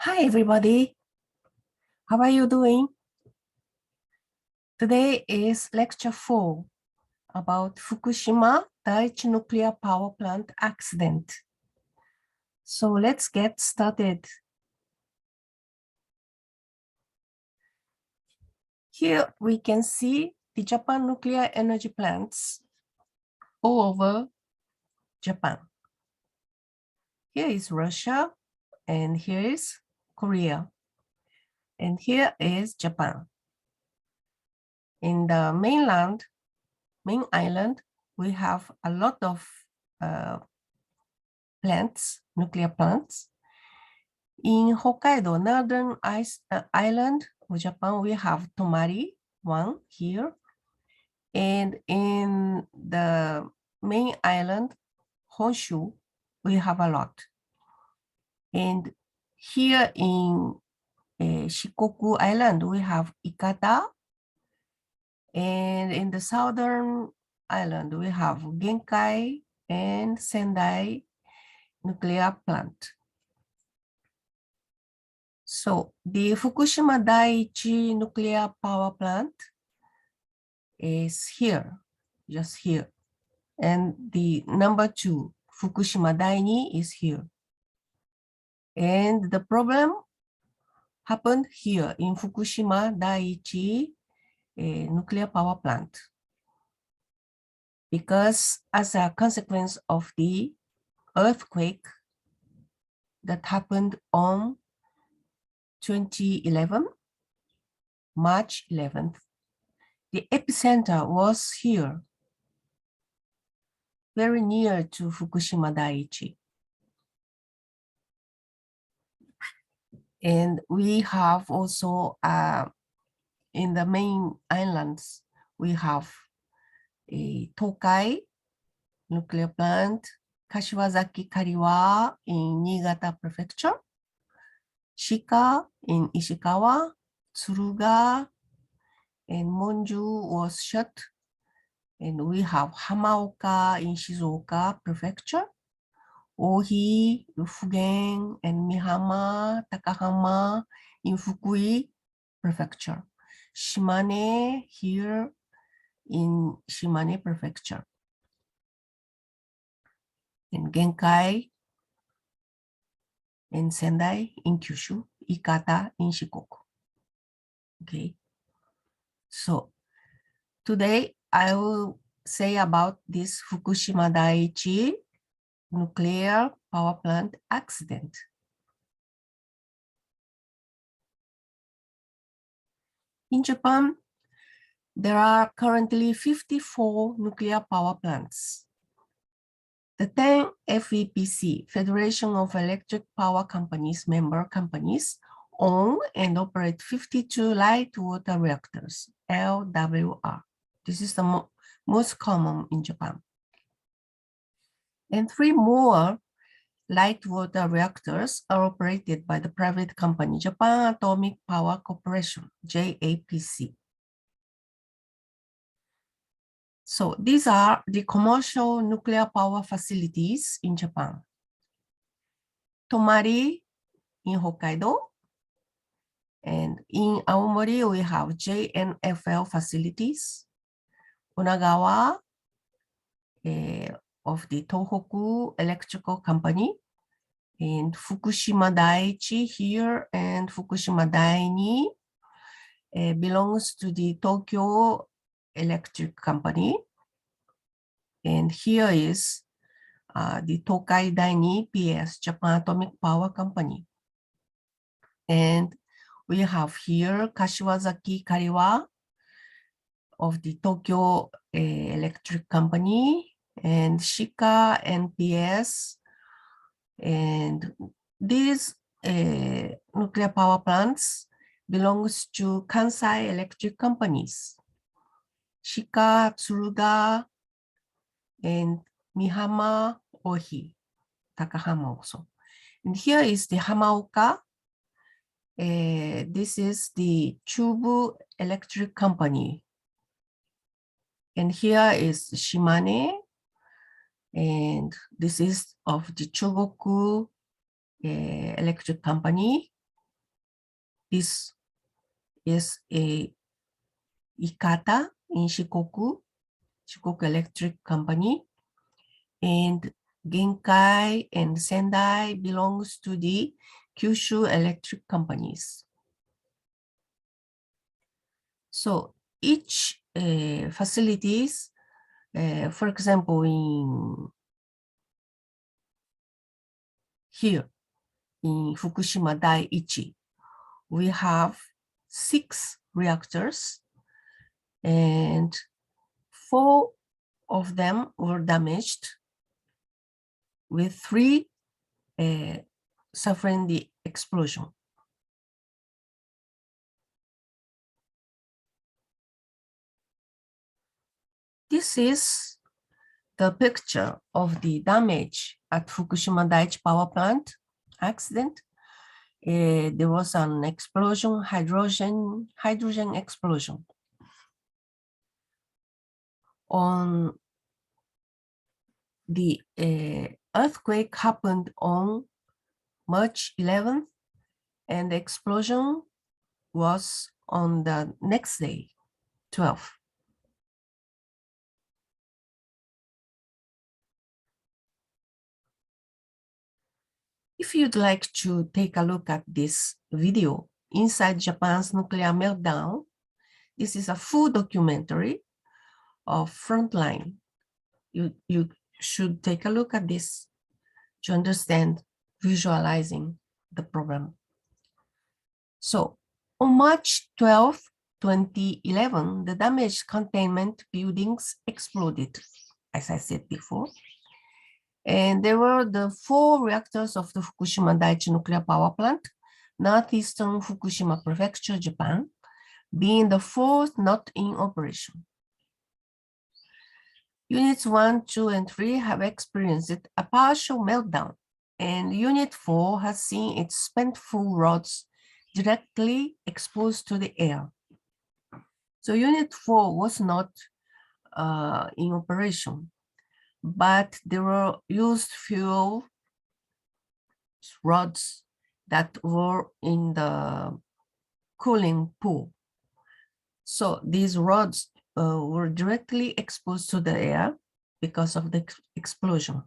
Hi, everybody. How are you doing? Today is lecture 4 about Fukushima Daiichi nuclear power plant accident. So let's get started. Here we can see the Japan nuclear energy plants all over Japan. Here is Russia, and here is Korea, and here is Japan. In the main island, we have a lot of plants, nuclear plants. In Hokkaido, northern island of Japan, we have Tomari, one here. And in the main island, Honshu, we have a lot. And here in Shikoku Island, we have Ikata. And in the southern island, we have Genkai and Sendai nuclear plant. So the Fukushima Daiichi nuclear power plant is here, just here. And the number 2, Fukushima Dai-ni, is here. And the problem happened here in Fukushima Daiichi nuclear power plant. Because as a consequence of the earthquake that happened on 2011, March 11th, the epicenter was here, very near to Fukushima Daiichi. And we have also, in the main islands, we have a Tokai nuclear plant, Kashiwazaki Kariwa in Niigata Prefecture, Shika in Ishikawa, Tsuruga, and Monju was shut. And we have Hamaoka in Shizuoka Prefecture, Ohi, Fugen, and Mihama, Takahama in Fukui Prefecture. Shimane here in Shimane Prefecture. And Genkai and Sendai in Kyushu, Ikata in Shikoku. Okay. So today I will say about this Fukushima Daiichi nuclear power plant accident. In Japan, there are currently 54 nuclear power plants. The 10 FEPC, Federation of Electric Power Companies, member companies, own and operate 52 light water reactors, LWR. This is the most common in Japan. And 3 more light water reactors are operated by the private company, Japan Atomic Power Corporation, JAPC. So these are the commercial nuclear power facilities in Japan. Tomari in Hokkaido, and in Aomori we have JNFL facilities. Onagawa of the Tohoku Electrical Company, and Fukushima Daiichi here, and Fukushima Dai-ni belongs to the Tokyo Electric Company. And here is the Tokai Dai-ni PS, Japan Atomic Power Company. And we have here Kashiwazaki Kariwa of the Tokyo Electric Company, and Shika and PS. And these nuclear power plants belongs to Kansai Electric Companies, Shika, Tsuruga, and Mihama, Ohi, Takahama also. And here is the Hamaoka. This is the Chubu Electric Company. And here is Shimane. And this is of the Chogoku Electric Company. This is a Ikata in Shikoku Electric Company, and Genkai and Sendai belongs to the Kyushu Electric companies. So each facilities, for example, here in Fukushima Dai-Ichi, we have 6 reactors, and 4 of them were damaged, with 3 suffering the explosion. This is the picture of the damage at Fukushima Daiichi power plant accident. There was an explosion, hydrogen explosion. On the earthquake happened on March 11th, and the explosion was on the next day, 12th. If you'd like to take a look at this video, Inside Japan's Nuclear Meltdown, this is a full documentary of Frontline. You should take a look at this to understand visualizing the problem. So on March 12, 2011, the damaged containment buildings exploded, as I said before. And there were the 4 reactors of the Fukushima Daiichi nuclear power plant, northeastern Fukushima Prefecture, Japan, being the 4th not in operation. Units 1, 2, and 3 have experienced a partial meltdown, and Unit 4 has seen its spent fuel rods directly exposed to the air. So Unit 4 was not in operation, but there were used fuel rods that were in the cooling pool. So these rods were directly exposed to the air because of the explosion.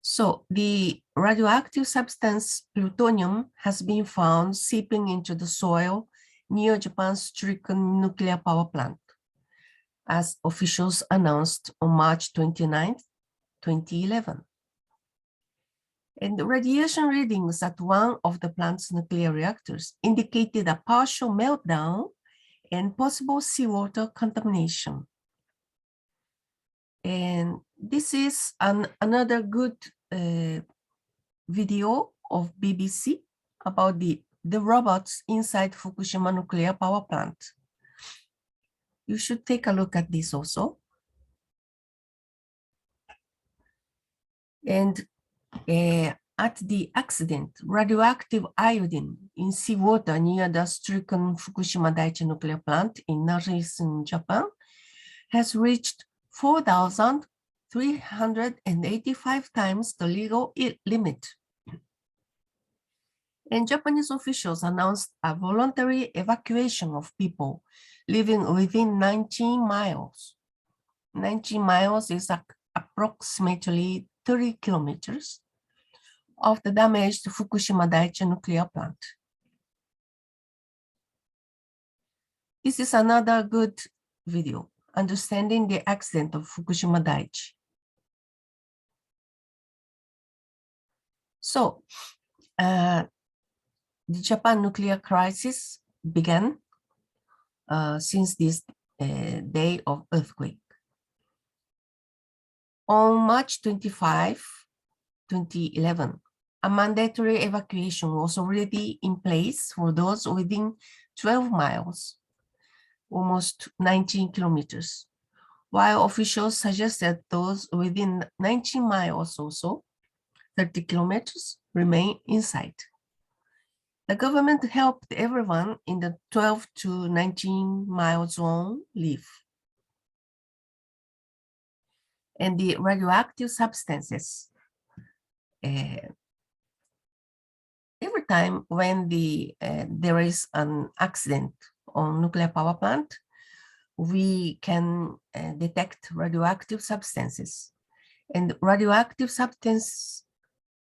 So the radioactive substance plutonium has been found seeping into the soil near Japan's Stricken nuclear power plant, as officials announced on March 29, 2011. And the radiation readings at one of the plant's nuclear reactors indicated a partial meltdown and possible seawater contamination. And this is another good video of BBC about the robots inside Fukushima nuclear power plant. You should take a look at this also. And at the accident, radioactive iodine in seawater near the stricken Fukushima Daiichi nuclear plant in northeastern Japan has reached 4,385 times the legal limit. And Japanese officials announced a voluntary evacuation of people living within 19 miles. 19 miles is approximately 30 kilometers of the damaged Fukushima Daiichi nuclear plant. This is another good video, understanding the accident of Fukushima Daiichi. So, the Japan nuclear crisis began since this day of earthquake. On March 25, 2011, a mandatory evacuation was already in place for those within 12 miles, almost 19 kilometers, while officials suggested those within 19 miles also, 30 kilometers, remain inside. The government helped everyone in the 12 to 19 mile zone leave. And the radioactive substances every time when there is an accident on nuclear power plant, we can detect radioactive substances. And radioactive substances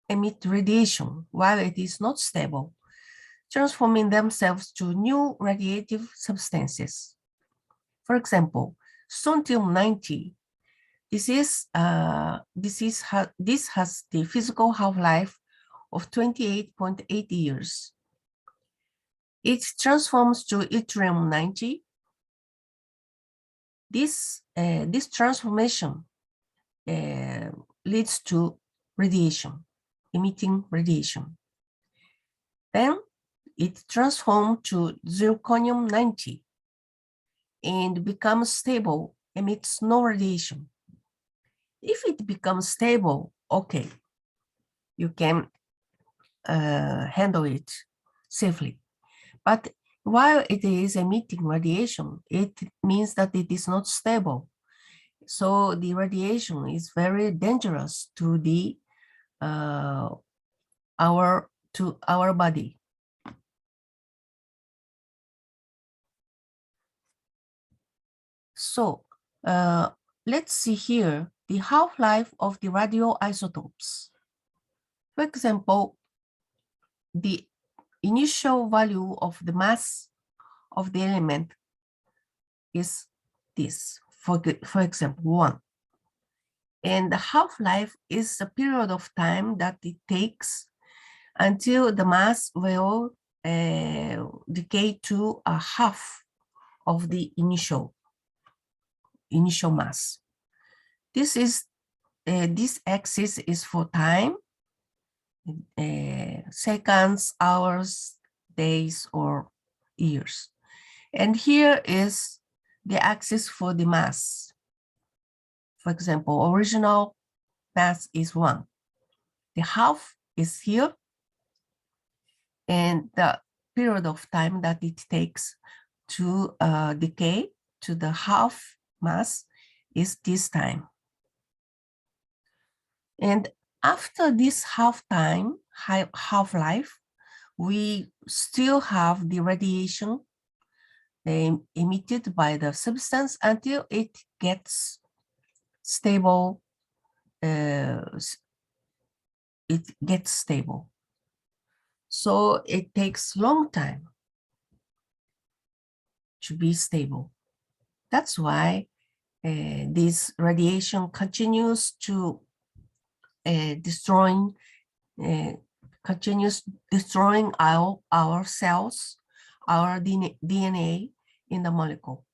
emit radiation while it is not stable, transforming themselves to new radiative substances. For example, strontium-90. This has the physical half-life of 28.8 years. It transforms to yttrium-90. This transformation leads to radiation, emitting radiation. Then it transforms to zirconium-90 and becomes stable, emits no radiation. If it becomes stable, okay, you can handle it safely. But while it is emitting radiation, it means that it is not stable. So the radiation is very dangerous to our body. So let's see here the half-life of the radioisotopes. For example, the initial value of the mass of the element is this, for example, 1. And the half-life is the period of time that it takes until the mass will decay to a half of the initial mass. This axis is for time, seconds, hours, days, or years. And here is the axis for the mass. For example, original mass is 1. The half is here, and the period of time that it takes to decay to the half mass is this time. And after this half-life, we still have the radiation emitted by the substance until it gets stable. So it takes long time to be stable. That's why this radiation continues to destroying our cells, our DNA in the molecule.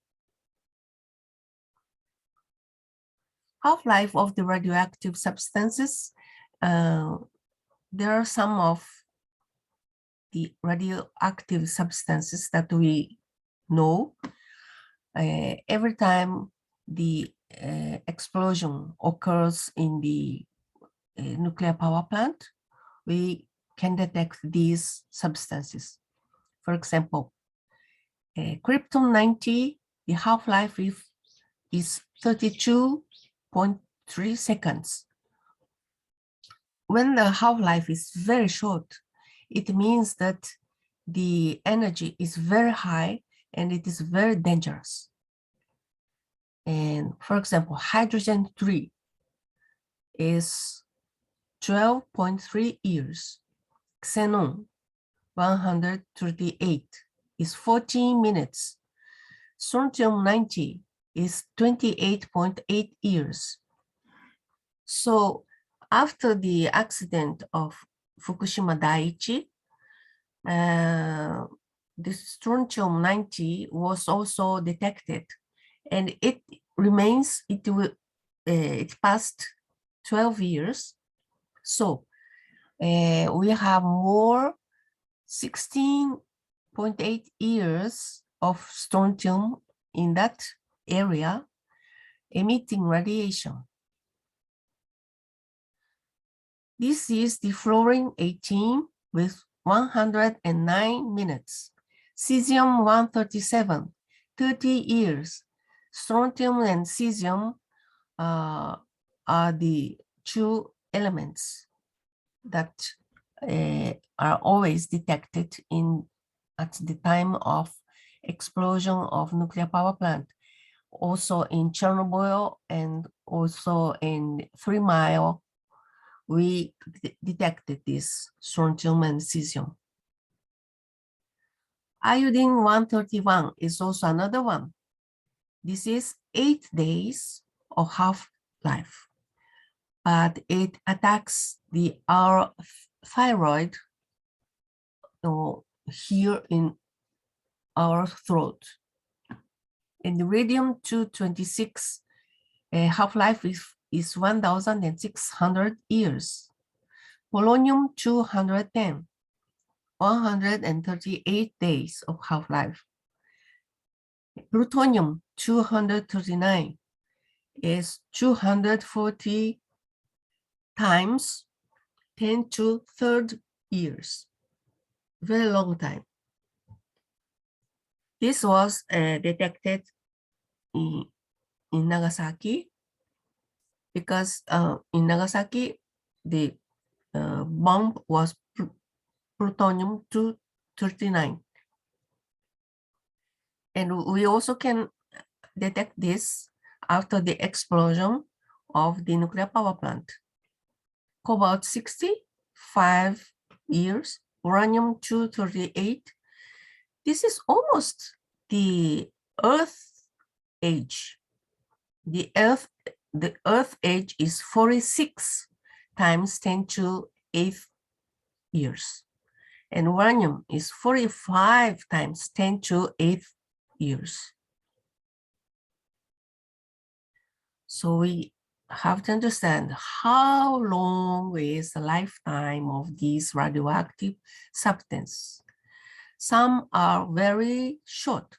Half-life of the radioactive substances. There are some of the radioactive substances that we know. Every time the explosion occurs in the nuclear power plant, we can detect these substances. For example, krypton-90, the half-life is 32.3 seconds. When the half-life is very short, it means that the energy is very high and it is very dangerous. And for example, hydrogen-3 is 12.3 years. Xenon 138 is 14 minutes. Strontium-90 is 28.8 years. So after the accident of Fukushima Dai-Ichi, the strontium-90 was also detected, and it passed 12 years. So we have more 16.8 years of strontium in that area emitting radiation. This is the fluorine-18 with 109 minutes. Caesium-137, 30 years. Strontium and cesium are the two elements that are always detected at the time of explosion of nuclear power plant. Also in Chernobyl and also in 3 Mile, we detected this strontium and cesium. Iodine-131 is also another one. This is 8 days of half-life, but it attacks our thyroid here in our throat. And the radium-226 half-life is 1,600 years. Polonium-210, 138 days of half-life. Plutonium-239 is 240 times 10 to 3rd years. Very long time. This was detected in Nagasaki because in Nagasaki, the bomb was plutonium-239. And we also can detect this after the explosion of the nuclear power plant. Cobalt-60, 5 years. Uranium-238. This is almost the Earth age. The Earth age is 46 times 10 to 8 years. And uranium is 45 times 10 to 8 years. So we have to understand how long is the lifetime of these radioactive substances. Some are very short,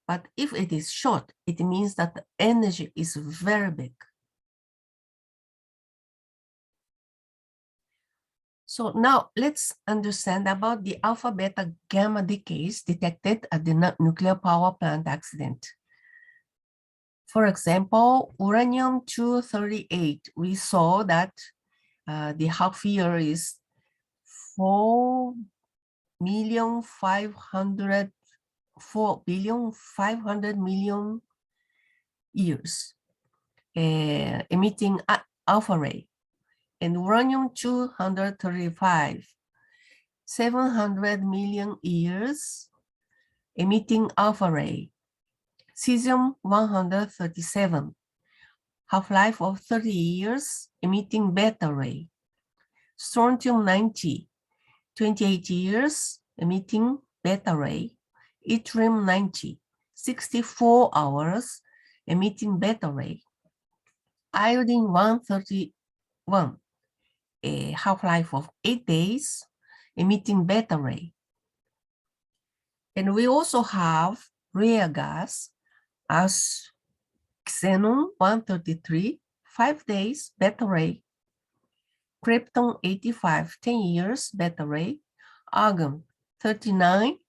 but if it is short, it means that the energy is very big. So now let's understand about the alpha, beta, gamma decays detected at the nuclear power plant accident. For example, uranium-238, we saw that the half-year is 4,500,000,000 years, emitting alpha ray. And uranium-235, 700 million years, emitting alpha ray. Caesium-137, half-life of 30 years, emitting beta ray. Strontium-90, 28 years, emitting beta ray. Yttrium-90, 64 hours, emitting beta ray. Iodine-131, a half-life of 8 days, emitting beta ray. And we also have rare gas as xenon-133, 5 days, beta ray. Krypton-85, 10 years, beta ray. Argon-39,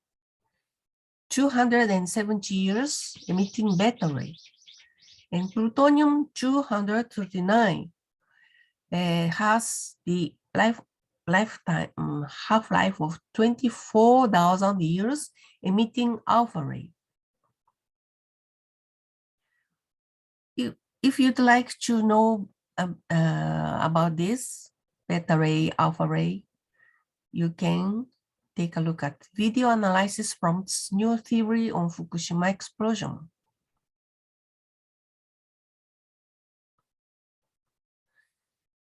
270 years, emitting beta ray. And plutonium-239 has the lifetime half-life of 24,000 years, emitting alpha ray. If you'd like to know about this beta ray, alpha ray, you can take a look at video analysis prompts new theory on Fukushima explosion.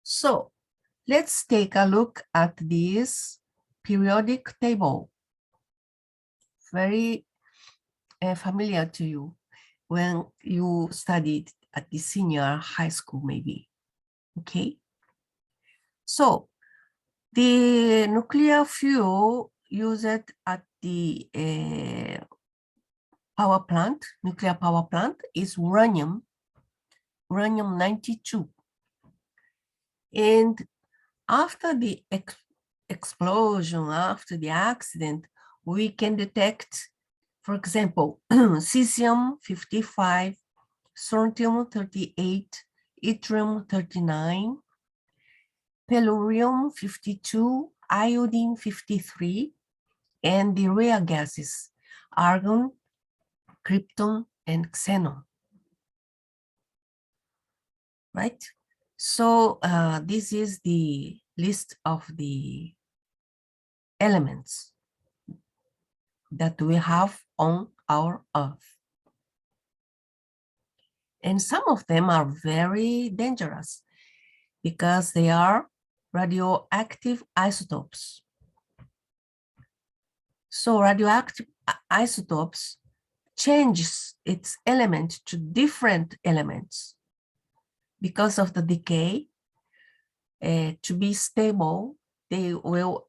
So let's take a look at this periodic table. Very familiar to you when you studied at the senior high school, maybe. Okay. So the nuclear fuel used at the power plant, nuclear power plant, is uranium-92. And after the explosion, after the accident, we can detect, for example, cesium-55, strontium-38, yttrium-39, tellurium-52, iodine 53 and the rare gases, argon, krypton, and xenon, right? So this is the list of the elements that we have on our Earth. And some of them are very dangerous because they are radioactive isotopes. So radioactive isotopes changes its element to different elements because of the decay. To be stable, they will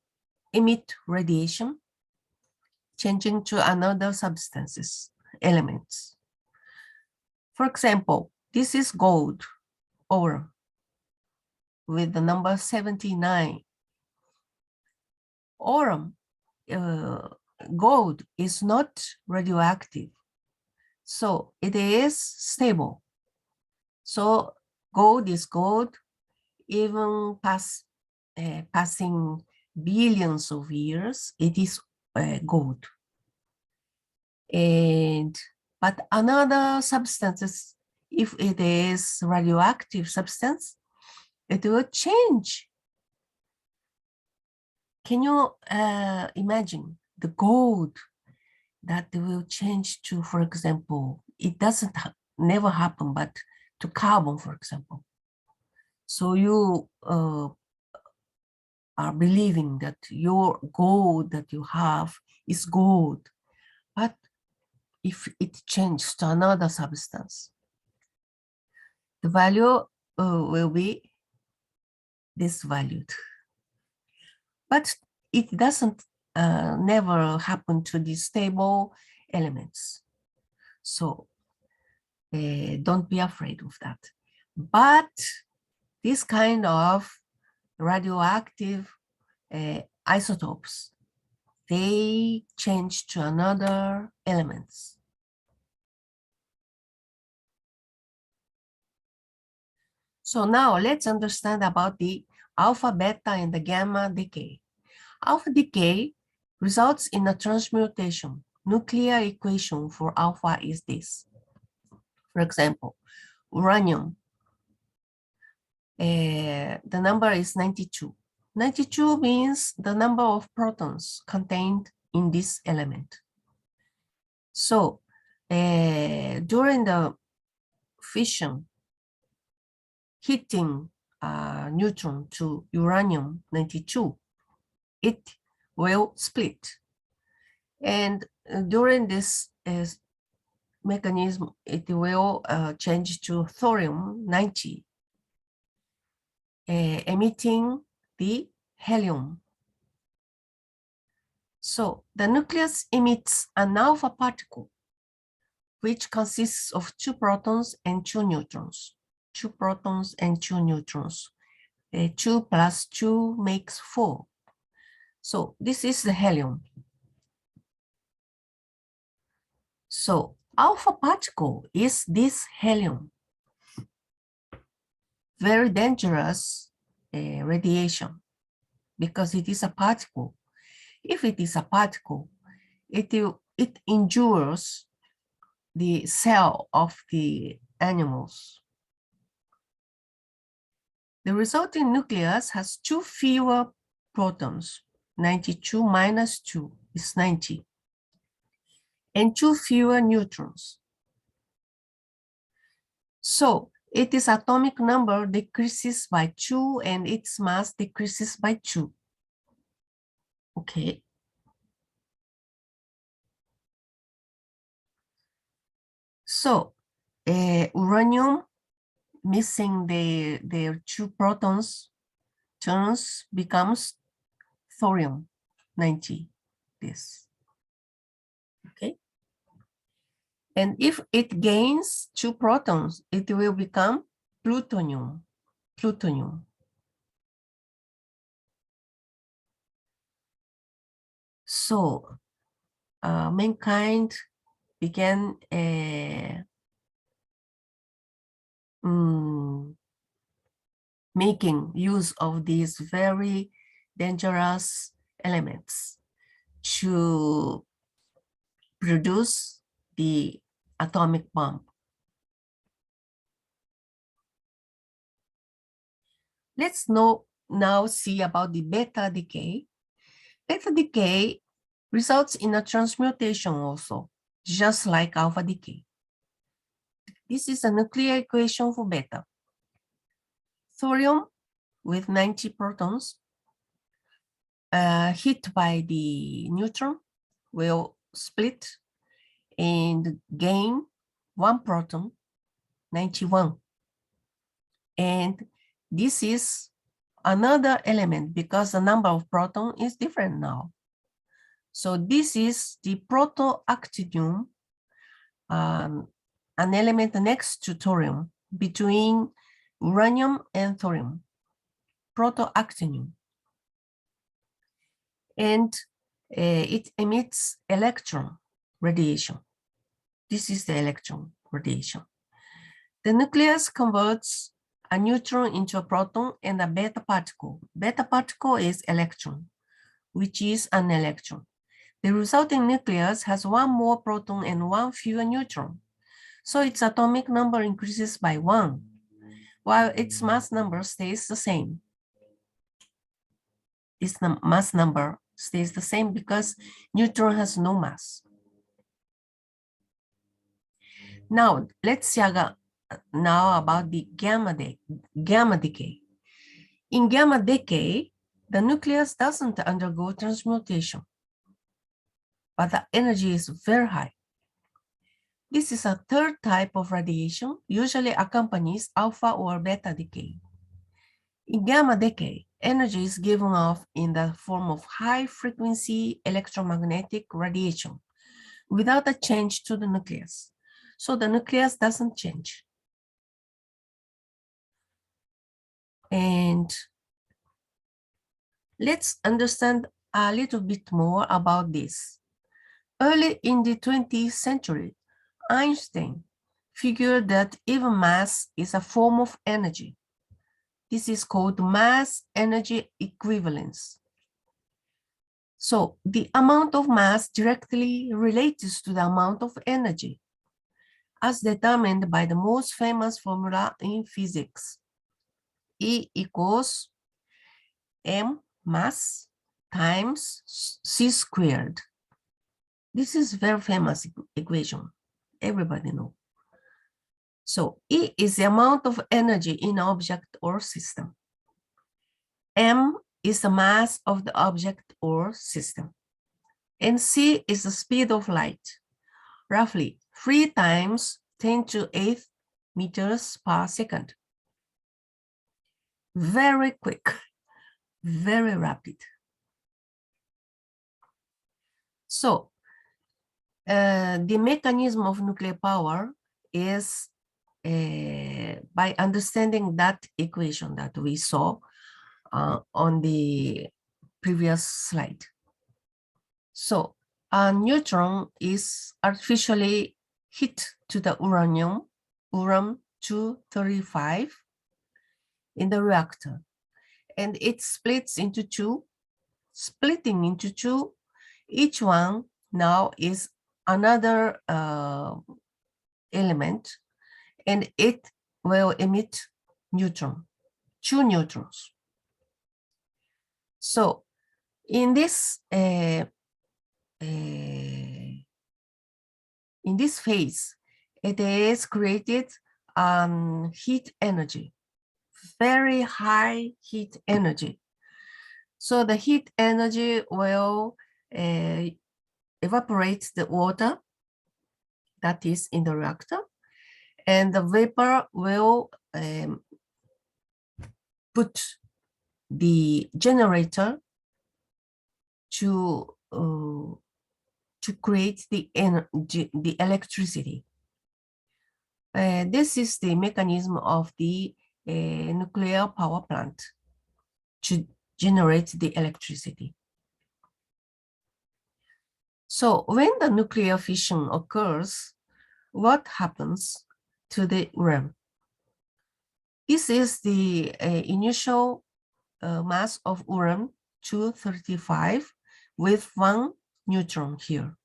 emit radiation, changing to another substances, elements. For example, this is gold ore with the number 79. Ore, gold is not radioactive, so it is stable. So gold is gold, even passing billions of years, it is gold. But another substances, if it is radioactive substance, it will change. Can you imagine the gold that will change to, for example, it doesn't never happen, but to carbon, for example. So you are believing that your gold that you have is gold, but if it changes to another substance, the value will be disvalued. But it doesn't never happen to the stable elements. So don't be afraid of that. But this kind of radioactive isotopes, they change to another elements. So now let's understand about the alpha, beta, and the gamma decay. Alpha decay results in a transmutation. Nuclear equation for alpha is this. For example, uranium, the number is 92. 92 means the number of protons contained in this element. So during the fission, hitting neutron to uranium 92, it will split. And during this mechanism, it will change to thorium 90, emitting the helium. So the nucleus emits an alpha particle, which consists of 2 protons and 2 neutrons. 2 protons and 2 neutrons. 2 plus 2 makes 4. So this is the helium. So alpha particle is this helium. Very dangerous radiation because it is a particle. If it is a particle, it injures the cell of the animals. The resulting nucleus has 2 fewer protons, 92 minus 2 is 90, and 2 fewer neutrons. So its atomic number decreases by 2 and its mass decreases by 2. Okay. So uranium missing their 2 protons becomes thorium 90, this. Okay. And if it gains 2 protons, it will become plutonium. So mankind began making use of these very dangerous elements to produce the atomic bomb. Let's now see about the beta decay. Beta decay results in a transmutation also, just like alpha decay. This is a nuclear equation for beta. Thorium with 90 protons hit by the neutron will split and gain 1 proton, 91. And this is another element because the number of protons is different now. So this is the protoactinium, an element next to thorium between uranium and thorium, protoactinium. And it emits electron radiation. This is the electron radiation. The nucleus converts a neutron into a proton and a beta particle. Beta particle is electron, which is an electron. The resulting nucleus has 1 more proton and 1 fewer neutron. So its atomic number increases by 1, while its mass number stays the same. Its mass number stays the same because neutron has no mass. Now, let's see now about the gamma decay. In gamma decay, the nucleus doesn't undergo transmutation, but the energy is very high. This is a third type of radiation, usually accompanies alpha or beta decay. In gamma decay, energy is given off in the form of high-frequency electromagnetic radiation without a change to the nucleus. So the nucleus doesn't change. And let's understand a little bit more about this. Early in the 20th century, Einstein figured that even mass is a form of energy. This is called mass-energy equivalence. So the amount of mass directly relates to the amount of energy, as determined by the most famous formula in physics. E equals m mass times c squared. This is very famous equation. Everybody knows. So E is the amount of energy in an object or system. M is the mass of the object or system. And c is the speed of light, roughly 3 times 10 to the 8th meters per second. Very quick, very rapid. So the mechanism of nuclear power is by understanding that equation that we saw on the previous slide. So a neutron is artificially hit to the uranium-235 in the reactor, and it splits into 2. Splitting into 2, each one now is another element, and it will emit neutron, 2 neutrons. So in this phase, it is created heat energy, very high heat energy. So the heat energy will evaporate the water that is in the reactor, and the vapor will put the generator to create the electricity. This is the mechanism of the nuclear power plant to generate the electricity. So when the nuclear fission occurs, what happens to the uran? This is the initial mass of uran 235 with 1 neutron here.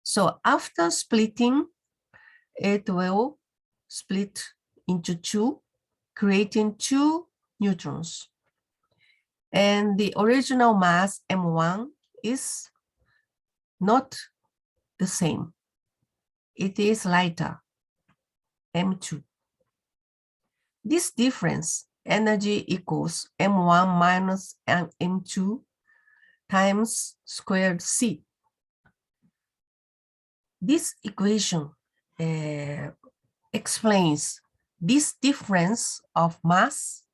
So after splitting, it will split into 2, creating 2 neutrons. And the original mass M1 is not the same. It is lighter, M2. This difference, energy equals M1 minus M2 times squared C. This equation explains this difference of mass,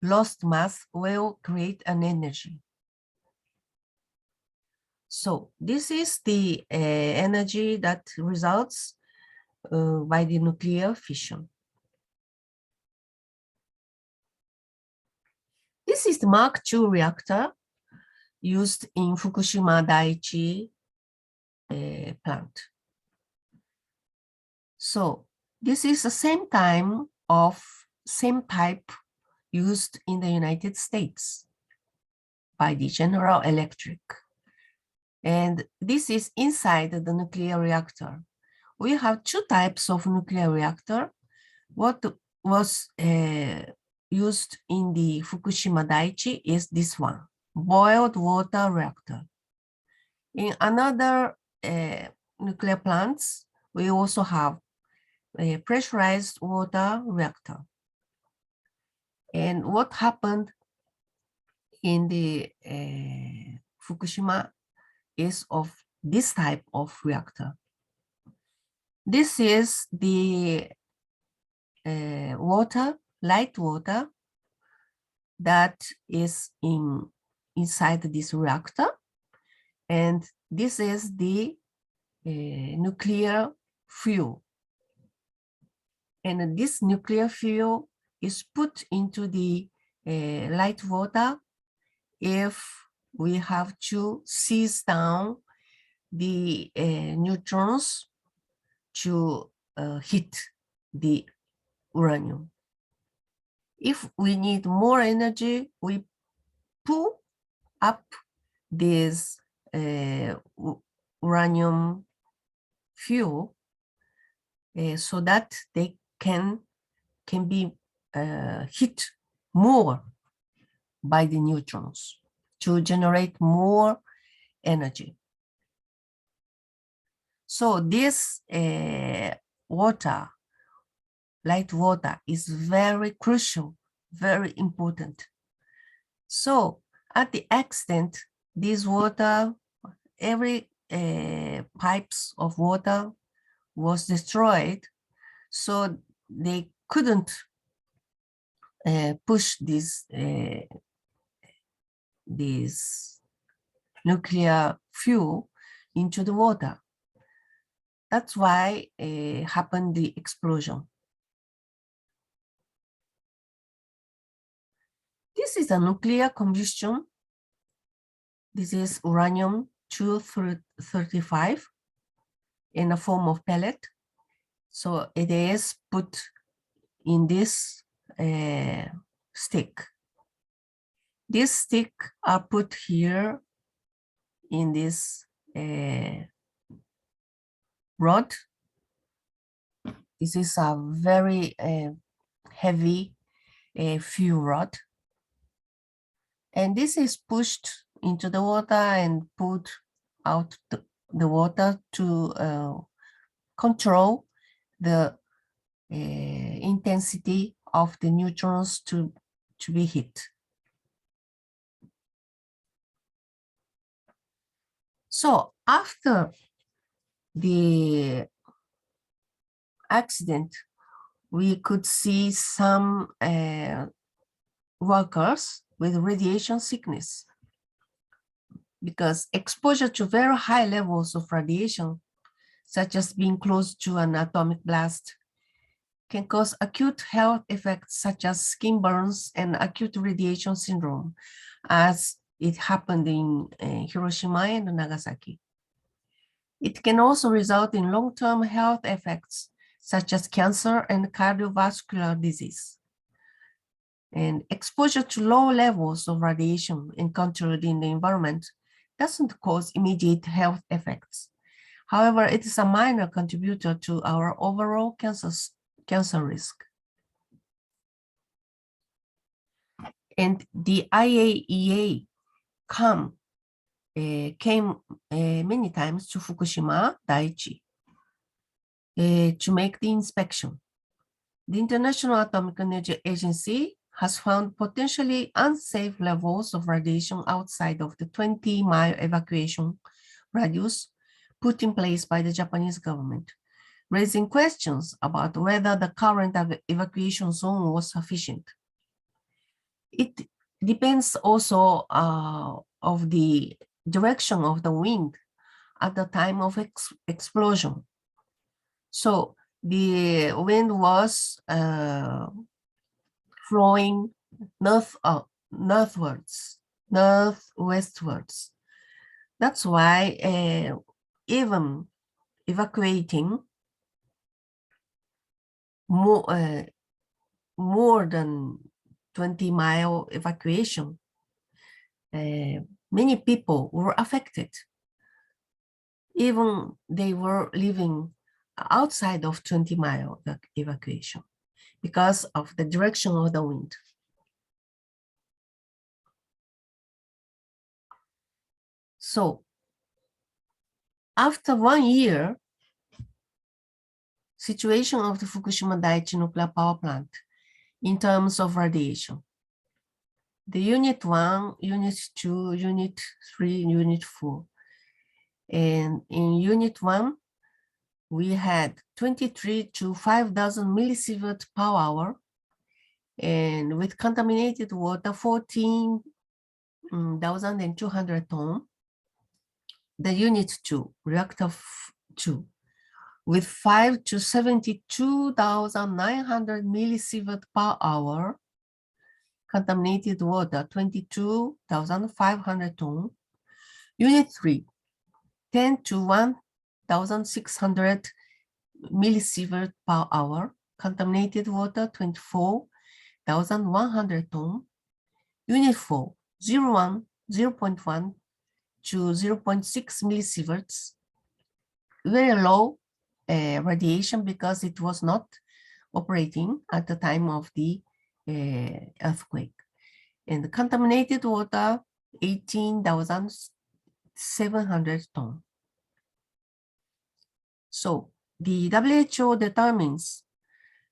lost mass will create an energy. So this is the energy that results by the nuclear fission. This is the Mark II reactor used in Fukushima Daiichi plant. So this is the same type used in the United States by the General Electric. And this is inside the nuclear reactor. We have 2 types of nuclear reactor. What was used in the Fukushima Daiichi is this one, boiled water reactor. In another nuclear plants, we also have a pressurized water reactor. And what happened in the Fukushima is of this type of reactor. This is the light water that is inside this reactor. And this is the nuclear fuel. And this nuclear fuel is put into the light water if we have to seize down the neutrons to hit the uranium. If we need more energy, we pull up this uranium fuel so that they can be hit more by the neutrons to generate more energy. So this light water is very crucial, very important. So at the extent, this water, every pipes of water was destroyed, so they couldn't push this nuclear fuel into the water. That's why happened the explosion. This is a nuclear combustion. This is uranium-235 in a form of pellet. So it is put in this stick. This stick are put here in this rod. This is a very heavy fuel rod. And this is pushed into the water and put out the water to control the intensity of the neutrons to be hit. So after the accident, we could see some workers with radiation sickness because exposure to very high levels of radiation, such as being close to an atomic blast, can cause acute health effects such as skin burns and acute radiation syndrome, as it happened in Hiroshima and Nagasaki. It can also result in long-term health effects such as cancer and cardiovascular disease. And exposure to low levels of radiation encountered in the environment doesn't cause immediate health effects. However, it is a minor contributor to our overall cancer risk. And the IAEA came many times to Fukushima, Daiichi, to make the inspection. The International Atomic Energy Agency has found potentially unsafe levels of radiation outside of the 20-mile evacuation radius put in place by the Japanese government, raising questions about whether the current evacuation zone was sufficient. It depends also of the direction of the wind at the time of explosion. So the wind was flowing northwestwards. That's why even evacuating more than 20-mile evacuation, many people were affected. Even they were living outside of 20-mile evacuation because of the direction of the wind. So after 1 year, situation of the Fukushima Daiichi nuclear power plant in terms of radiation. The Unit 1, Unit 2, Unit 3, Unit 4. And in Unit 1, we had 23 to 5,000 millisievert per hour, and with contaminated water, 14,200 tons. The Unit 2, Reactor 2, with 5 to 72,900 millisievert per hour, contaminated water, 22,500 tons. Unit 3, 10 to 1,600 millisievert per hour, contaminated water, 24,100 tons. Unit 4, 0.1 to 0.6 millisieverts, very low radiation because it was not operating at the time of the earthquake. And the contaminated water, 18,700 tons. So the WHO determines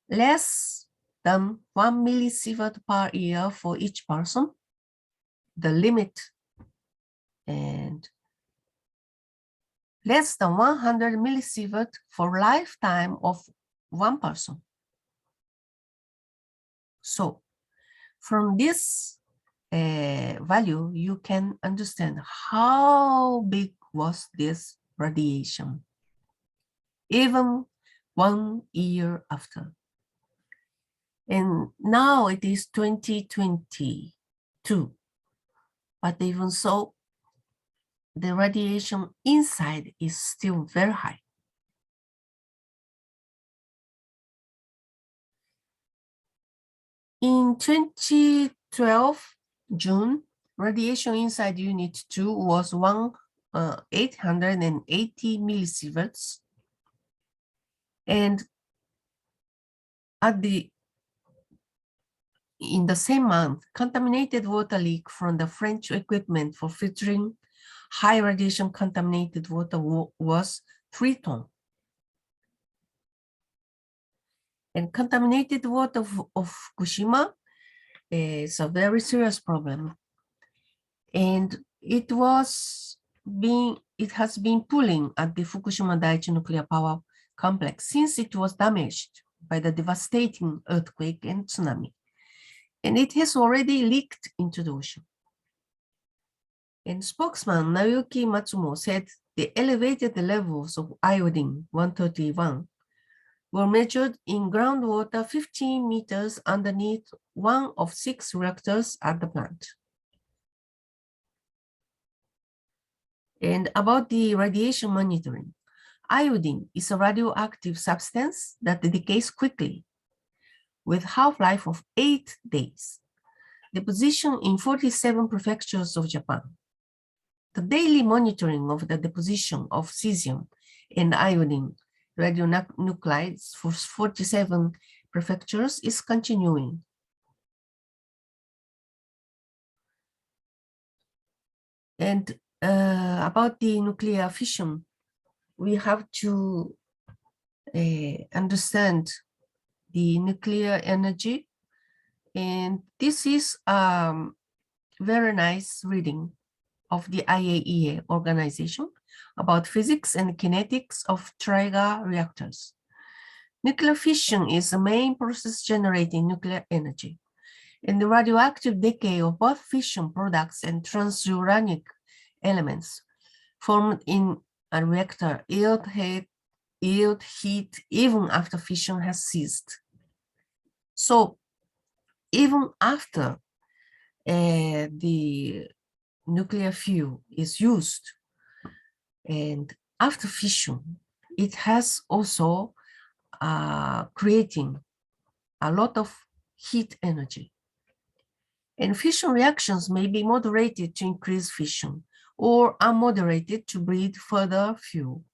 less than 1 millisievert per year for each person, the limit, and less than 100 millisievert for lifetime of one person. So from this value, you can understand how big was this radiation, even 1 year after. And now it is 2022, but even so, the radiation inside is still very high. In 2012, June, radiation inside Unit 2 was 880 millisieverts. And in the same month, contaminated water leak from the French equipment for filtering high radiation contaminated water was 3 tons. And contaminated water of Fukushima is a very serious problem. And it has been pooling at the Fukushima Daiichi nuclear power complex since it was damaged by the devastating earthquake and tsunami. And it has already leaked into the ocean. And spokesman Naoki Matsumo said the elevated levels of iodine-131 were measured in groundwater 15 meters underneath one of 6 reactors at the plant. And about the radiation monitoring, iodine is a radioactive substance that decays quickly with half-life of 8 days. deposition in 47 prefectures of Japan. The daily monitoring of the deposition of cesium and iodine radionuclides for 47 prefectures is continuing. And about the nuclear fission, we have to understand the nuclear energy. And this is very nice reading of the IAEA organization about physics and kinetics of trigger reactors. Nuclear fission is the main process generating nuclear energy. And the radioactive decay of both fission products and transuranic elements formed in a reactor yield heat even after fission has ceased. So even after the nuclear fuel is used and after fission, it has also creating a lot of heat energy. And fission reactions may be moderated to increase fission or unmoderated to breed further fuel.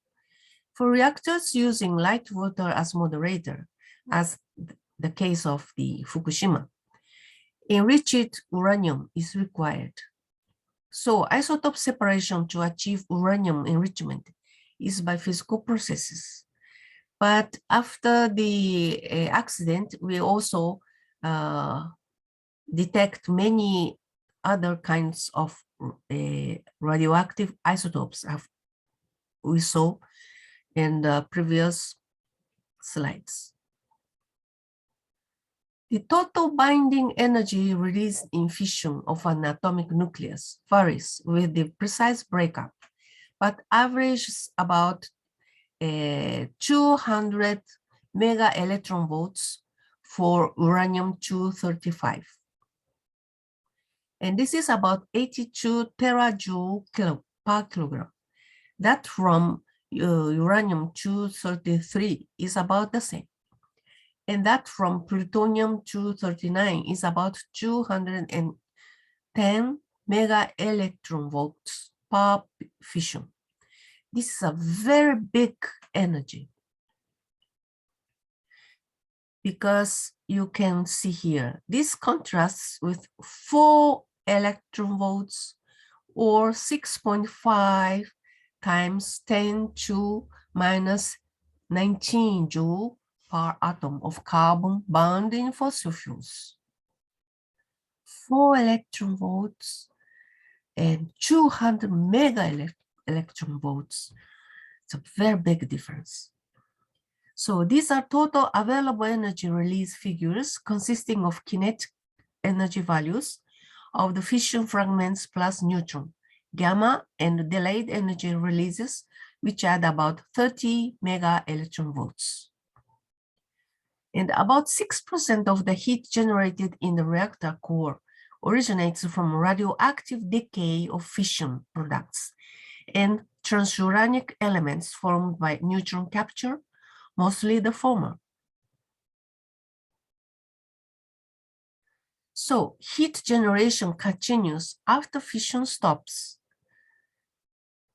For reactors using light water as moderator, as the case of the Fukushima, enriched uranium is required. So isotope separation to achieve uranium enrichment is by physical processes. But after the accident, we also detect many other kinds of radioactive isotopes we saw in the previous slides. The total binding energy released in fission of an atomic nucleus varies with the precise breakup, but averages about 200 mega electron volts for uranium-235. And this is about 82 terajoule per kilogram. That from uranium-233 is about the same. And that from plutonium-239 is about 210 mega electron volts per fission. This is a very big energy because you can see here, this contrasts with 4 electron volts or 6.5 times 10 to minus 19 joule per atom of carbon bound in fossil fuels. 4 electron volts and 200 mega electron volts. It's a very big difference. So these are total available energy release figures consisting of kinetic energy values of the fission fragments plus neutron, gamma, and delayed energy releases, which add about 30 mega electron volts. And about 6% of the heat generated in the reactor core originates from radioactive decay of fission products and transuranic elements formed by neutron capture, mostly the former. So heat generation continues after fission stops.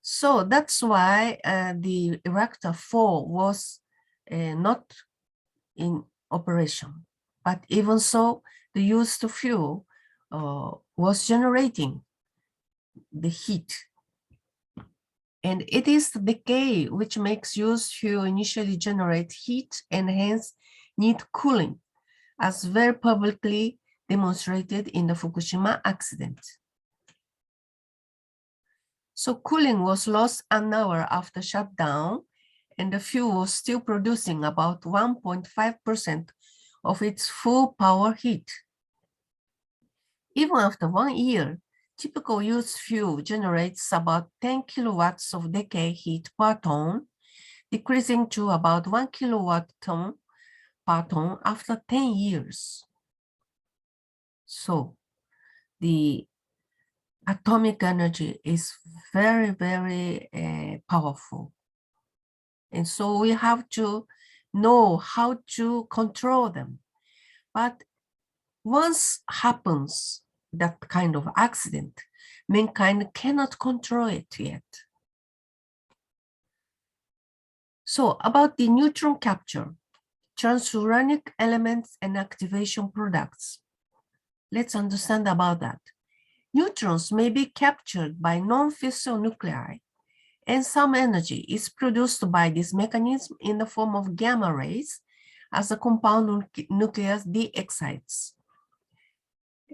So that's why the reactor 4 was not in operation. But even so, the used fuel was generating the heat. And it is the decay which makes used fuel initially generate heat and hence need cooling, as very publicly demonstrated in the Fukushima accident. So cooling was lost an hour after shutdown, and the fuel was still producing about 1.5% of its full power heat. Even after 1 year, typical used fuel generates about 10 kilowatts of decay heat per ton, decreasing to about 1 kilowatt ton per ton after 10 years. So the atomic energy is very, very powerful. And so we have to know how to control them. But once happens, that kind of accident. Mankind cannot control it yet. So about the neutron capture, transuranic elements and activation products. Let's understand about that. Neutrons may be captured by non-fissile nuclei, and some energy is produced by this mechanism in the form of gamma rays as the compound nucleus de-excites.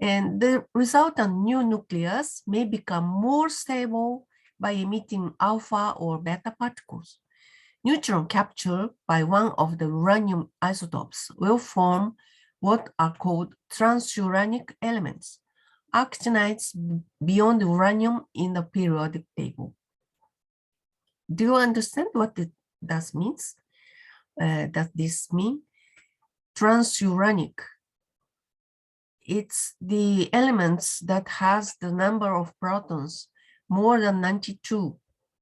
And the resultant new nucleus may become more stable by emitting alpha or beta particles. Neutron capture by one of the uranium isotopes will form what are called transuranic elements, actinides beyond uranium in the periodic table. Do you understand what does this mean? Transuranic. It's the elements that has the number of protons more than 92.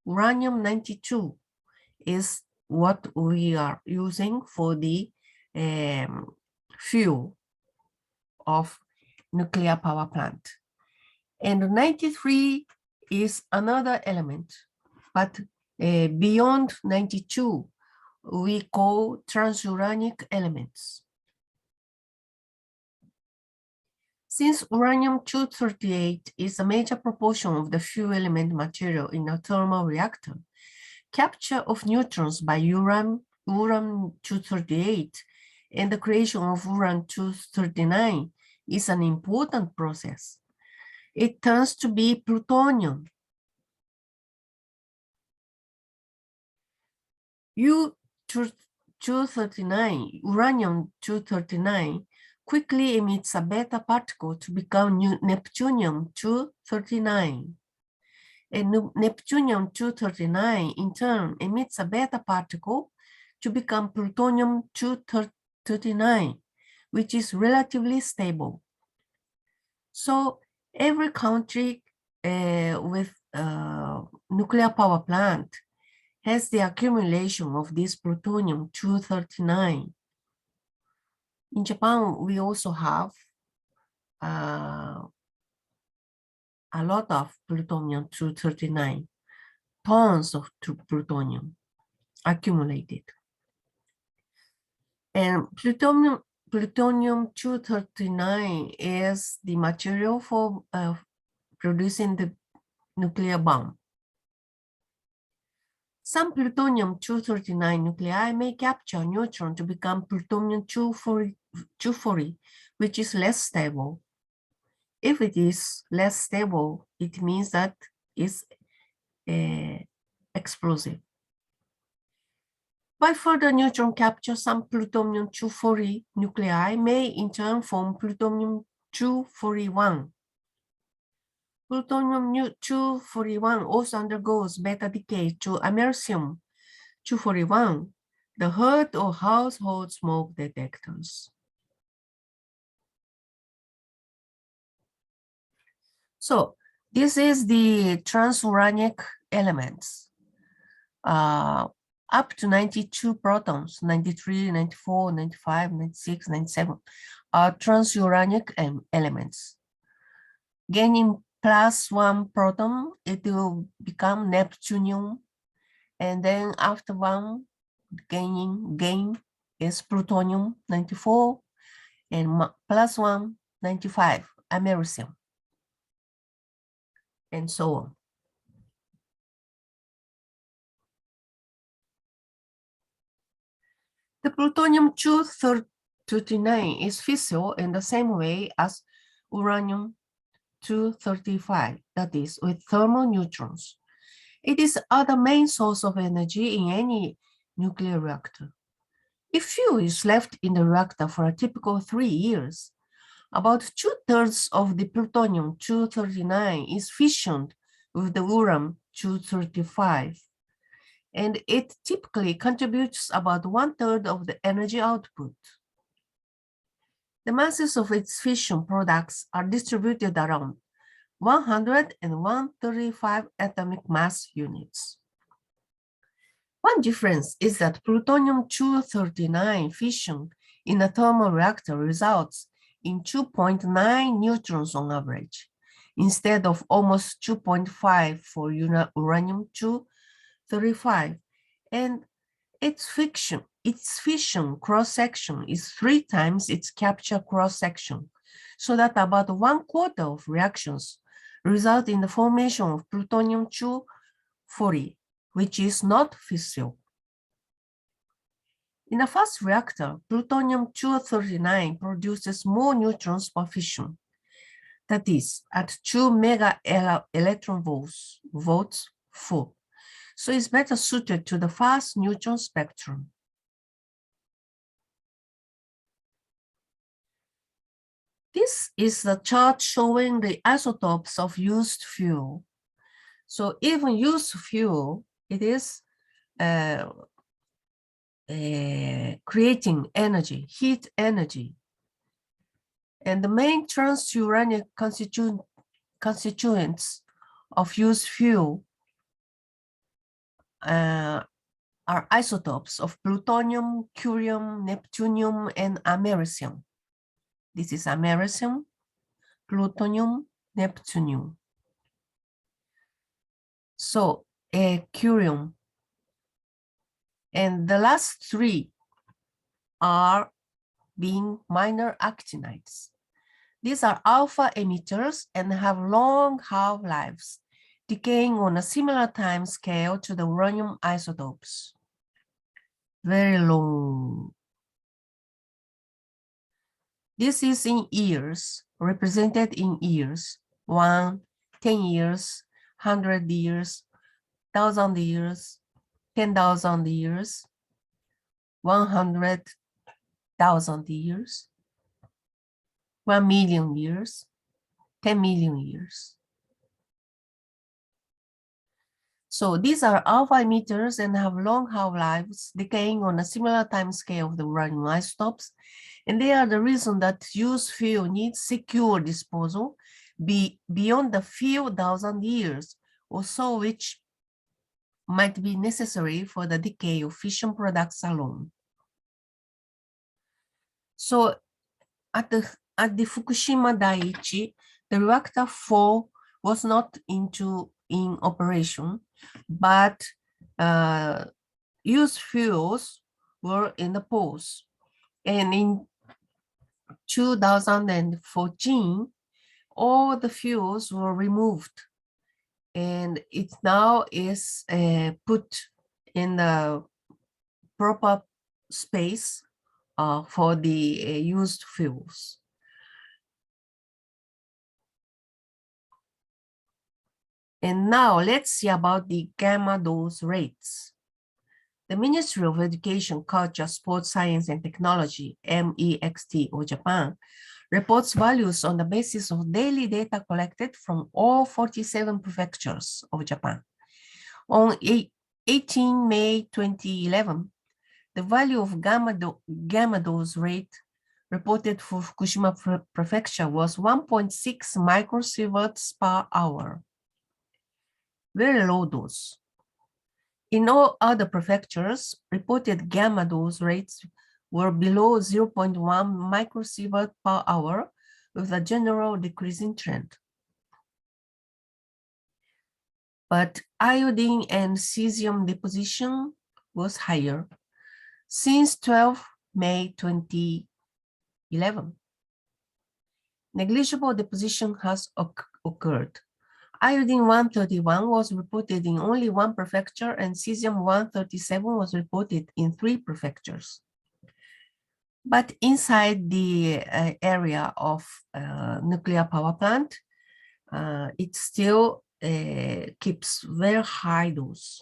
Uranium-92 is what we are using for the fuel of nuclear power plant. And 93 is another element, but beyond 92, we call transuranic elements. Since uranium-238 is a major proportion of the fuel element material in a thermal reactor, capture of neutrons by uranium-238 and the creation of uranium-239 is an important process. It turns to be plutonium. U-239, uranium-239, quickly emits a beta particle to become Neptunium-239. And Neptunium-239 in turn emits a beta particle to become Plutonium-239, which is relatively stable. So every country with nuclear power plant has the accumulation of this Plutonium-239. In Japan, we also have a lot of Plutonium-239, tons of plutonium accumulated. And Plutonium-239 is the material for producing the nuclear bomb. Some Plutonium-239 nuclei may capture neutron to become Plutonium-240, which is less stable. If it is less stable, it means that it's explosive. By further neutron capture, some Plutonium-240 nuclei may in turn form Plutonium-241. Plutonium-241 also undergoes beta decay to americium-241, the heart or household smoke detectors. So this is the transuranic elements. Up to 92 protons, 93, 94, 95, 96, 97 are transuranic elements. Gaining +1 proton, it will become Neptunium, and then after one gain is plutonium 94, and +1 95 americium, and so on. The plutonium-239 is fissile in the same way as uranium-235, that is, with thermal neutrons. It is the main source of energy in any nuclear reactor. If fuel is left in the reactor for a typical 3 years, about 2/3 of the plutonium-239 is fissioned with the uranium-235. And it typically contributes about 1/3 of the energy output. The masses of its fission products are distributed around 100 and 135 atomic mass units. One difference is that plutonium-239 fission in a thermal reactor results in 2.9 neutrons on average, instead of almost 2.5 for uranium-235. And its fission cross-section is 3 times its capture cross-section, so that about 1/4 of reactions result in the formation of plutonium-240, which is not fissile. In a fast reactor, plutonium-239 produces more neutrons per fission, that is, at 2 mega electron volts full. So it's better suited to the fast neutron spectrum. This is the chart showing the isotopes of used fuel. So even used fuel, it is creating energy, heat energy. And the main transuranic constituents of used fuel are isotopes of plutonium, curium, neptunium, and americium. This is americium, plutonium, neptunium. So curium. And the last 3 are being minor actinides. These are alpha emitters and have long half-lives, decaying on a similar time scale to the uranium isotopes. Very long. This is in years, represented in years: 1, 10 years, 100 years, 1,000 years, 10,000 years, 100,000 years, 1 million years, 10 million years. So these are alpha emitters and have long half-lives, decaying on a similar time scale of the uranium isotopes. And they are the reason that used fuel needs secure disposal beyond the few thousand years or so, which might be necessary for the decay of fission products alone. So at the Fukushima Dai-Ichi, the reactor 4 was not in operation, but used fuels were in the pause. And in 2014, all the fuels were removed, and it now is put in the proper space for the used fuels. And now let's see about the gamma dose rates. The Ministry of Education, Culture, Sports, Science, and Technology, MEXT, or Japan, reports values on the basis of daily data collected from all 47 prefectures of Japan. On 18 May 2011, the value of gamma dose rate reported for Fukushima Prefecture was 1.6 microsieverts per hour. Very low dose. In all other prefectures, reported gamma dose rates were below 0.1 microsievert per hour, with a general decreasing trend. But iodine and caesium deposition was higher since 12 May 2011. Negligible deposition has occurred. Iodine 131 was reported in only 1 prefecture, and cesium 137 was reported in 3 prefectures. But inside the area of nuclear power plant, it still keeps very high dose.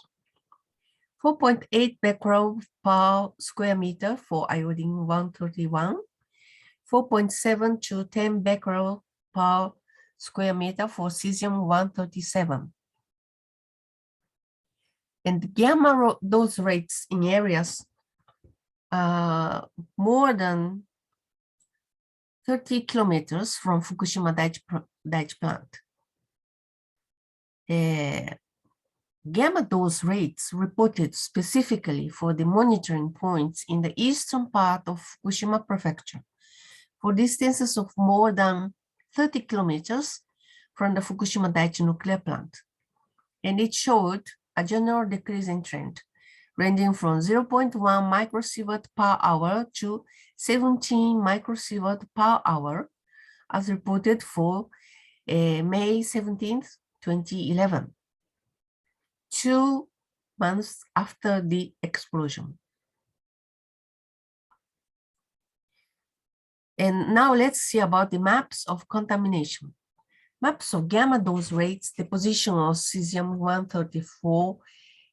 4.8 becquerel per square meter for iodine 131, 4.7 to 10 becquerel per square meter for cesium 137. And gamma dose rates in areas more than 30 kilometers from Fukushima Daiichi plant. Gamma dose rates reported specifically for the monitoring points in the eastern part of Fukushima Prefecture for distances of more than 30 kilometers from the Fukushima Daiichi nuclear plant. And it showed a general decreasing trend, ranging from 0.1 microsievert per hour to 17 microsievert per hour, as reported for May 17th, 2011, 2 months after the explosion. And now let's see about the maps of contamination. Maps of gamma dose rates, deposition of cesium-134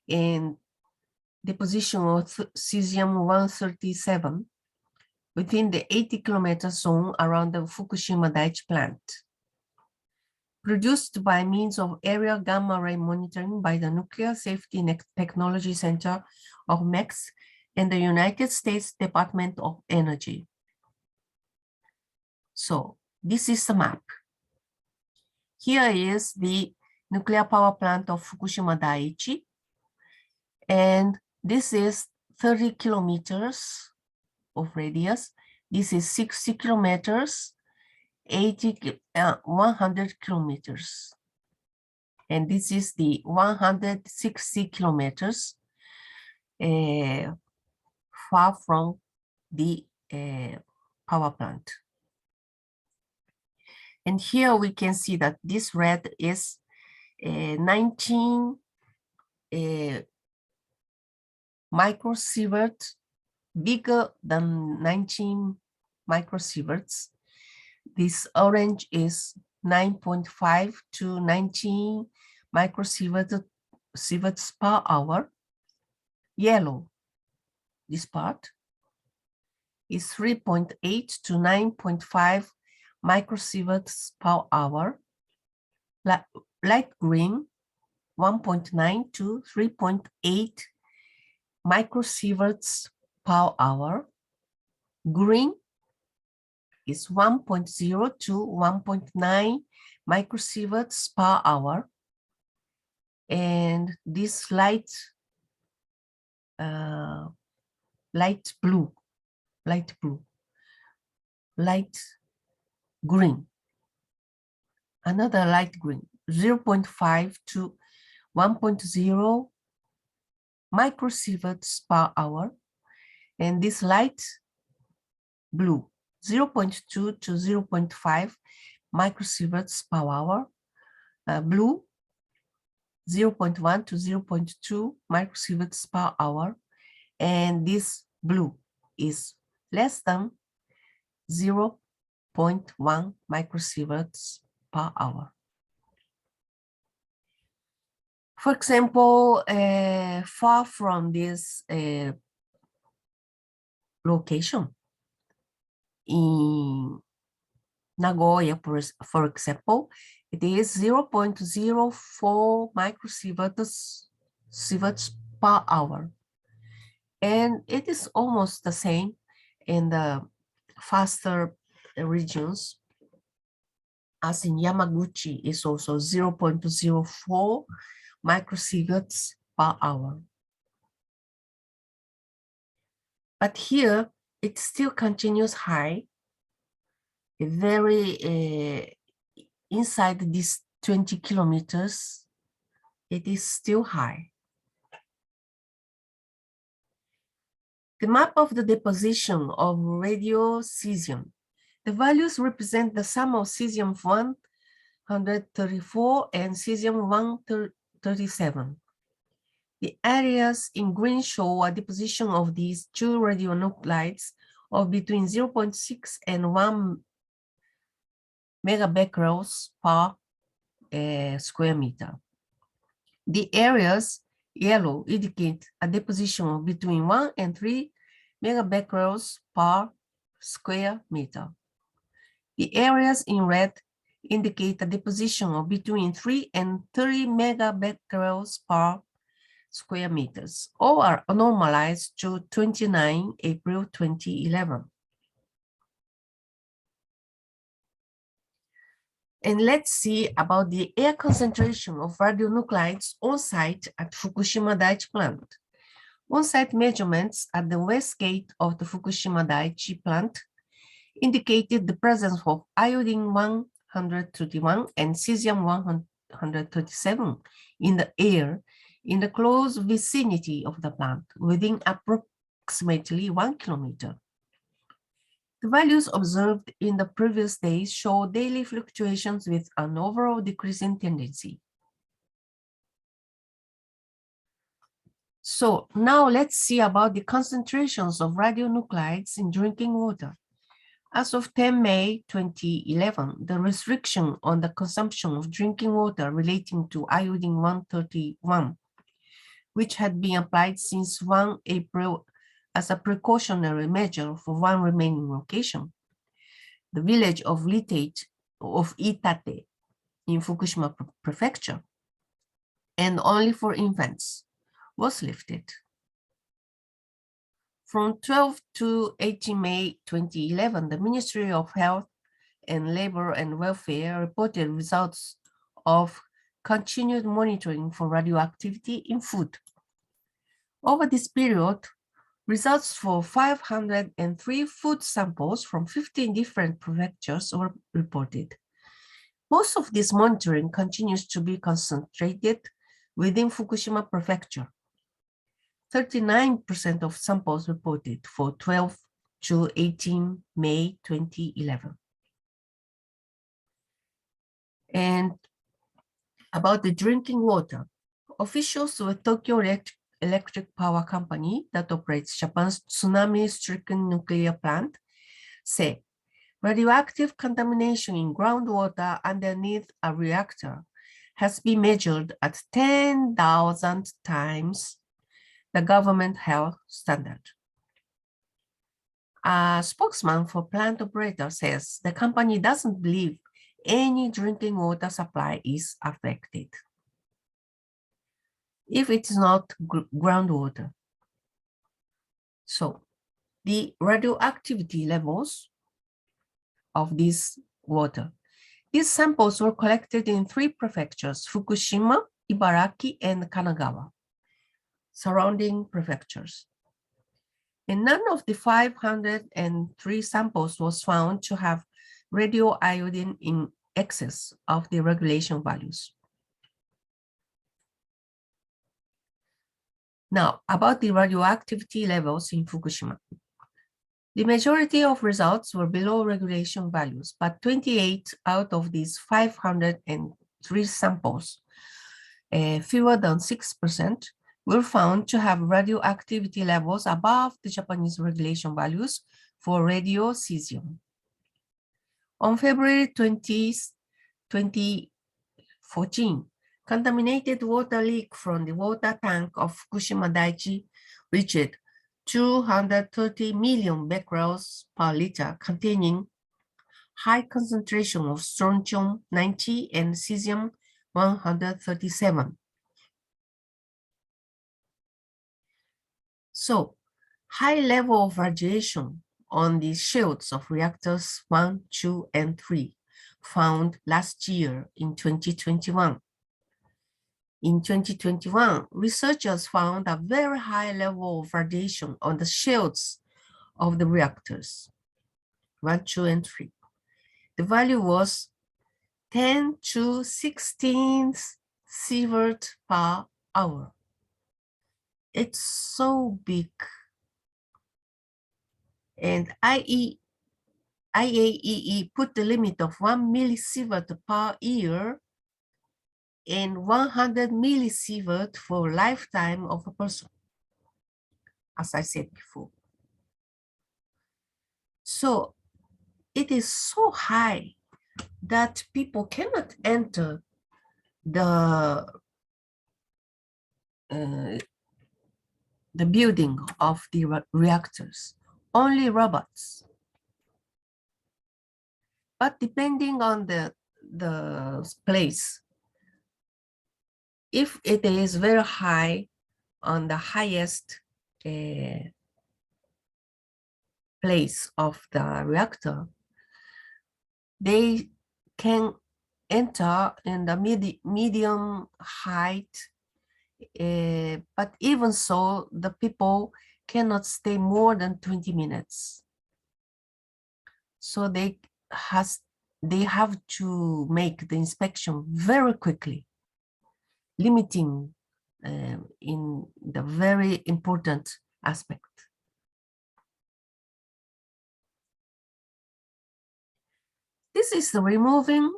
and deposition of cesium-137 within the 80-kilometer zone around the Fukushima Daiichi plant. Produced by means of aerial gamma ray monitoring by the Nuclear Safety Technology Center of MEX and the United States Department of Energy. So this is the map. Here is the nuclear power plant of Fukushima Daiichi, and this is 30 kilometers of radius. This is 60 kilometers, 100 kilometers. And this is the 160 kilometers far from the power plant. And here we can see that this red is 19 microsievert, bigger than 19 microsieverts. This orange is 9.5 to 19 microsieverts per hour. Yellow, this part, is 3.8 to 9.5 microsieverts per hour. Light green, 1.9 to 3.8 microsieverts per hour. Green is 1.0 to 1.9 microsieverts per hour. And this light blue, light green, another light green, 0.5 to 1.0 microsieverts per hour, and this light blue, 0.2 to 0.5 microsieverts per hour, blue, 0.1 to 0.2 microsieverts per hour, and this blue is less than 0.1 microsieverts per hour. For example, far from this location, in Nagoya, for example, it is 0.04 microsieverts per hour. And it is almost the same in the faster regions, as in Yamaguchi is also 0.04 microsieverts per hour. But here, it still continues high, very inside these 20 kilometers, it is still high. The map of the deposition of radiocaesium. The values represent the sum of cesium-134 and cesium-137. The areas in green show a deposition of these two radionuclides of between 0.6 and 1 megabecquerels per square meter. The areas yellow indicate a deposition of between 1 and 3 megabecquerels per square meter. The areas in red indicate a deposition of between 3 and 30 megabecquerels per square meters, or are normalized to 29 April 2011. And let's see about the air concentration of radionuclides on site at Fukushima Daiichi plant. On-site measurements at the west gate of the Fukushima Daiichi plant indicated the presence of iodine 131 and cesium 137 in the air in the close vicinity of the plant within approximately 1 kilometer. The values observed in the previous days show daily fluctuations with an overall decreasing tendency. So now let's see about the concentrations of radionuclides in drinking water. As of 10 May 2011, the restriction on the consumption of drinking water relating to iodine 131, which had been applied since 1 April as a precautionary measure for one remaining location, the village of Itate in Fukushima Prefecture, and only for infants, was lifted. From 12 to 18 May 2011, the Ministry of Health and Labor and Welfare reported results of continued monitoring for radioactivity in food. Over this period, results for 503 food samples from 15 different prefectures were reported. Most of this monitoring continues to be concentrated within Fukushima Prefecture. 39% of samples reported for 12 to 18 May 2011. And about the drinking water, officials with Tokyo Electric Power Company that operates Japan's tsunami-stricken nuclear plant say radioactive contamination in groundwater underneath a reactor has been measured at 10,000 times the government health standard. A spokesman for plant operator says the company doesn't believe any drinking water supply is affected if it's not groundwater. So the radioactivity levels of this water. These samples were collected in 3 prefectures, Fukushima, Ibaraki, and Kanagawa, surrounding prefectures. And none of the 503 samples was found to have radioiodine in excess of the regulation values. Now, about the radioactivity levels in Fukushima. The majority of results were below regulation values, but 28 out of these 503 samples, fewer than 6%, were found to have radioactivity levels above the Japanese regulation values for radiocaesium. On February 20, 2014, contaminated water leak from the water tank of Fukushima Daiichi reached 230 million becquerels per liter, containing high concentration of strontium-90 and cesium-137. So, high level of radiation on the shields of reactors 1, 2, and 3 found last year in 2021. In 2021, researchers found a very high level of radiation on the shields of the reactors 1, 2, and 3. The value was 10 to 16 sievert per hour. It's so big. And IAEE put the limit of 1 millisievert per year and 100 millisievert for lifetime of a person, as I said before. So it is so high that people cannot enter the building of the reactors, only robots. But depending on the place, if it is very high on the highest place of the reactor, they can enter in the medium height, but even so, the people cannot stay more than 20 minutes. So they have to make the inspection very quickly, limiting in the very important aspect. This is the removing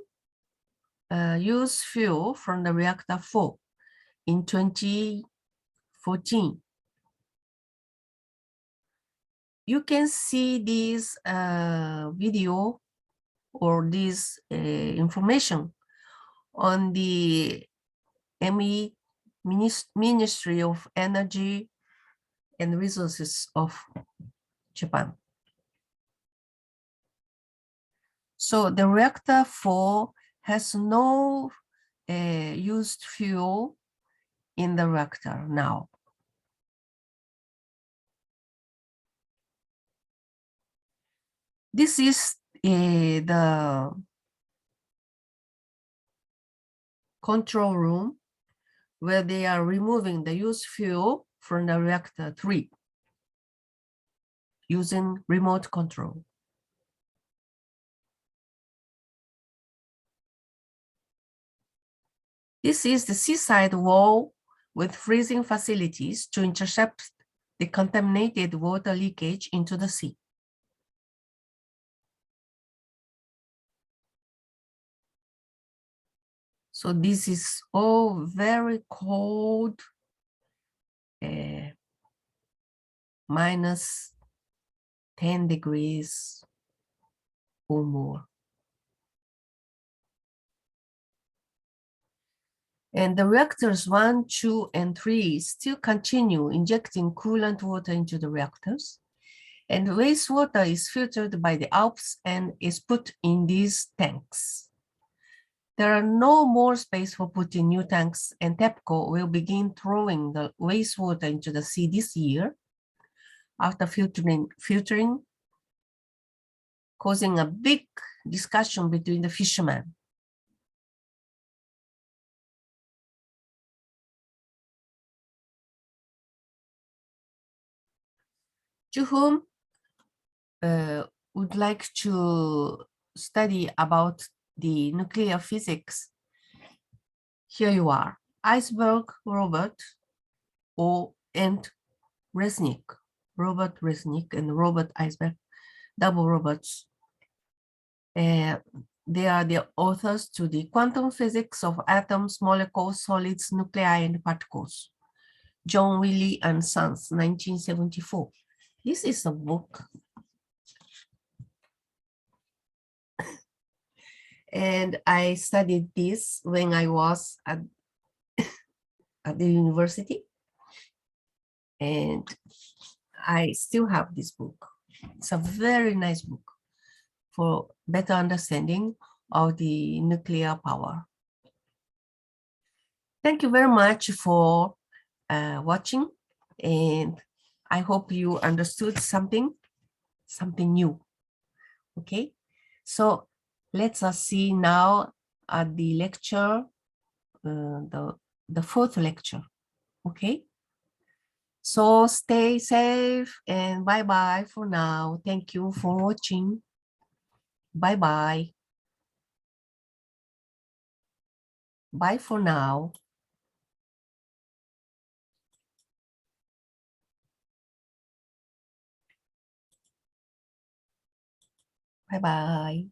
used fuel from the reactor 4 in 2014. You can see this video or this information on the ME Ministry of Energy and Resources of Japan. So the reactor 4 has no used fuel in the reactor now. This is the control room where they are removing the used fuel from the reactor 3 using remote control. This is the seaside wall with freezing facilities to intercept the contaminated water leakage into the sea. So this is all very cold, minus 10 degrees or more. And the reactors 1, 2, and 3 still continue injecting coolant water into the reactors. And wastewater is filtered by the Alps and is put in these tanks. There are no more space for putting new tanks, and TEPCO will begin throwing the wastewater into the sea this year after filtering, causing a big discussion between the fishermen. To whom would like to study about the nuclear physics, here you are. Iceberg Robert and Resnick, Robert Resnick and Robert Iceberg, double Roberts. They are the authors to the Quantum Physics of Atoms, Molecules, Solids, Nuclei, and Particles. John Wiley and Sons, 1974. This is a book. And I studied this when I was at the university. And I still have this book. It's a very nice book for better understanding of the nuclear power. Thank you very much for watching, and I hope you understood something new. Okay, so let's see now at the lecture, the fourth lecture. Okay, so stay safe and bye-bye for now. Thank you for watching. Bye-bye. Bye for now. Bye-bye.